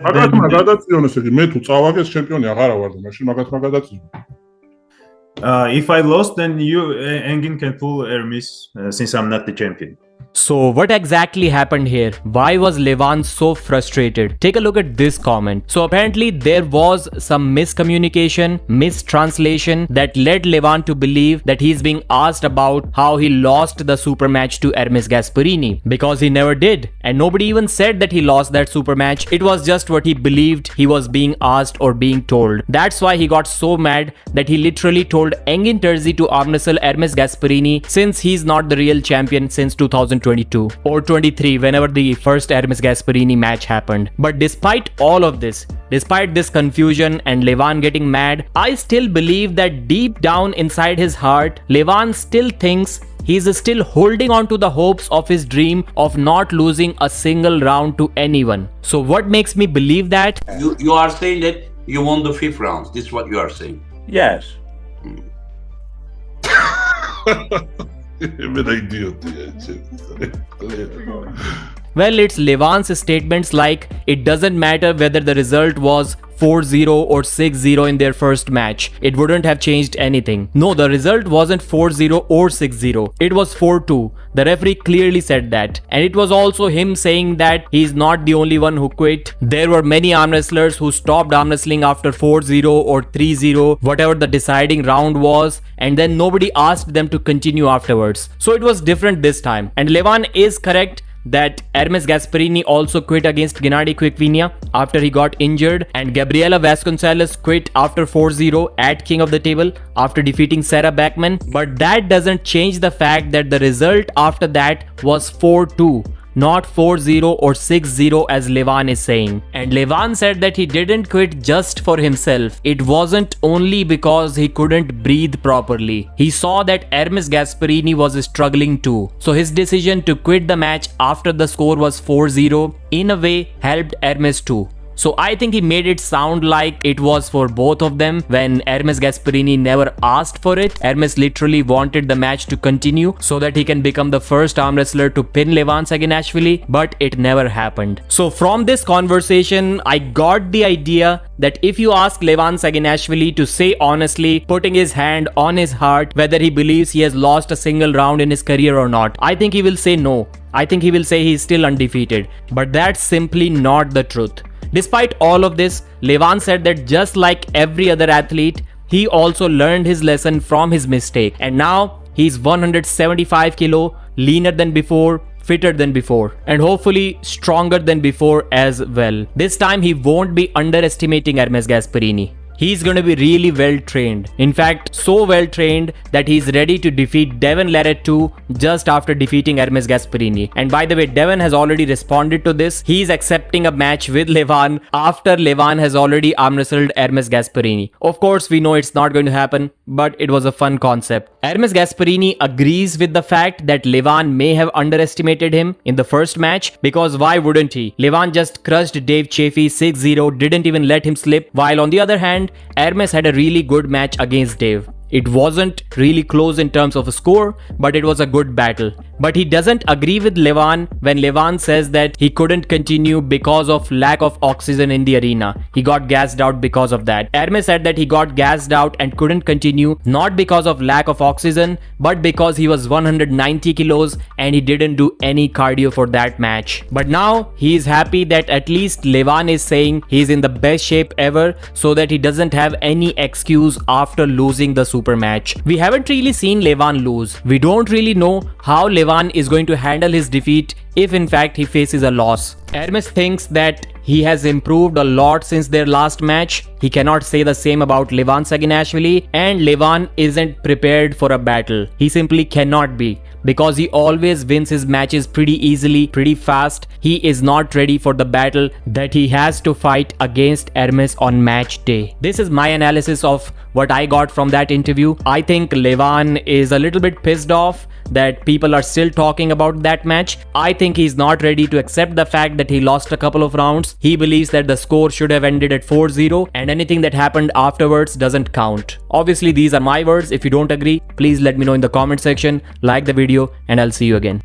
მაგათმა გადაწიონეს იგი მე თუ წავაგეს ჩემპიონი აღარა ვარ და მაშინ მაგათმა გადაწიო. If I lost, then Engin can pull Ermes since I'm not the champion. So what exactly happened here? Why was Levan so frustrated? Take a look at this comment. So apparently there was some miscommunication, mistranslation that led Levan to believe that he's being asked about how he lost the super match to Ermes Gasparini, because he never did, and nobody even said that he lost that super match. It was just what he believed he was being asked or being told. That's why he got so mad that he literally told Engin Terzi to arm wrestle Ermes Gasparini, since he's not the real champion since 2022 or 23, whenever the first Ermes Gasparini match happened. But despite all of this, despite this confusion and Levan getting mad, I still believe that deep down inside his heart, Levan still thinks he's still holding on to the hopes of his dream of not losing a single round to anyone. So what makes me believe that? You are saying that you won the 5th round. This is what you are saying. Yes. Well, it's Levan's statements like it doesn't matter whether the result was 4-0 or 6-0 in their first match. It wouldn't have changed anything. No, the result wasn't 4-0 or 6-0. It was 4-2. The referee clearly said that. And it was also him saying that he's not the only one who quit. There were many arm wrestlers who stopped arm wrestling after 4-0 or 3-0, whatever the deciding round was, and then nobody asked them to continue afterwards. So it was different this time. And Levan is correct that Ermes Gasparini also quit against Gennady Quickvinia after he got injured, and Gabriela Vasconcelos quit after 4-0 at King of the Table after defeating Sarah Backman. But that doesn't change the fact that the result after that was 4-2. Not 4-0 or 6-0 as Levan is saying. And Levan said that he didn't quit just for himself. It wasn't only because he couldn't breathe properly. He saw that Ermes Gasparini was struggling too. So his decision to quit the match after the score was 4-0 in a way helped Ermes too. So I think he made it sound like it was for both of them when Ermes Gasparini never asked for it. Ermes literally wanted the match to continue so that he can become the first arm wrestler to pin Levan Saginashvili, but it never happened. So from this conversation, I got the idea that if you ask Levan Saginashvili to say honestly, putting his hand on his heart, whether he believes he has lost a single round in his career or not, I think he will say no. I think he will say he's still undefeated. But that's simply not the truth. Despite all of this, Levan said that just like every other athlete, he also learned his lesson from his mistake. And now he's 175 kilo, leaner than before, fitter than before, and hopefully stronger than before as well. This time he won't be underestimating Ermes Gasparini. He's going to be really well trained. In fact, so well trained that he's ready to defeat Devon Larratt too just after defeating Ermes Gasparini. And by the way, Devon has already responded to this. He's accepting a match with Levan after Levan has already arm wrestled Ermes Gasparini. Of course, we know it's not going to happen, but it was a fun concept. Ermes Gasparini agrees with the fact that Levan may have underestimated him in the first match, because why wouldn't he? Levan just crushed Dave Chaffee 6-0, didn't even let him slip, while on the other hand, Ermes had a really good match against Dave. It wasn't really close in terms of a score, but it was a good battle. But he doesn't agree with Levan when Levan says that he couldn't continue because of lack of oxygen in the arena. He got gassed out because of that. Ermes said that he got gassed out and couldn't continue not because of lack of oxygen, but because he was 190 kilos and he didn't do any cardio for that match. But now he is happy that at least Levan is saying he's in the best shape ever, so that he doesn't have any excuse after losing the super match. We haven't really seen Levan lose. We don't really know how Levan is going to handle his defeat if in fact he faces a loss. Ermes thinks that he has improved a lot since their last match. He cannot say the same about Levan Saginashvili, and Levan isn't prepared for a battle. He simply cannot be, because he always wins his matches pretty easily, pretty fast. He is not ready for the battle that he has to fight against Ermes on match day. This is my analysis of what I got from that interview. I think Levan is a little bit pissed off that people are still talking about that match. I think he's not ready to accept the fact that he lost a couple of rounds. He believes that the score should have ended at 4-0 and anything that happened afterwards doesn't count. Obviously, these are my words. If you don't agree, please let me know in the comment section, like the video, and I'll see you again.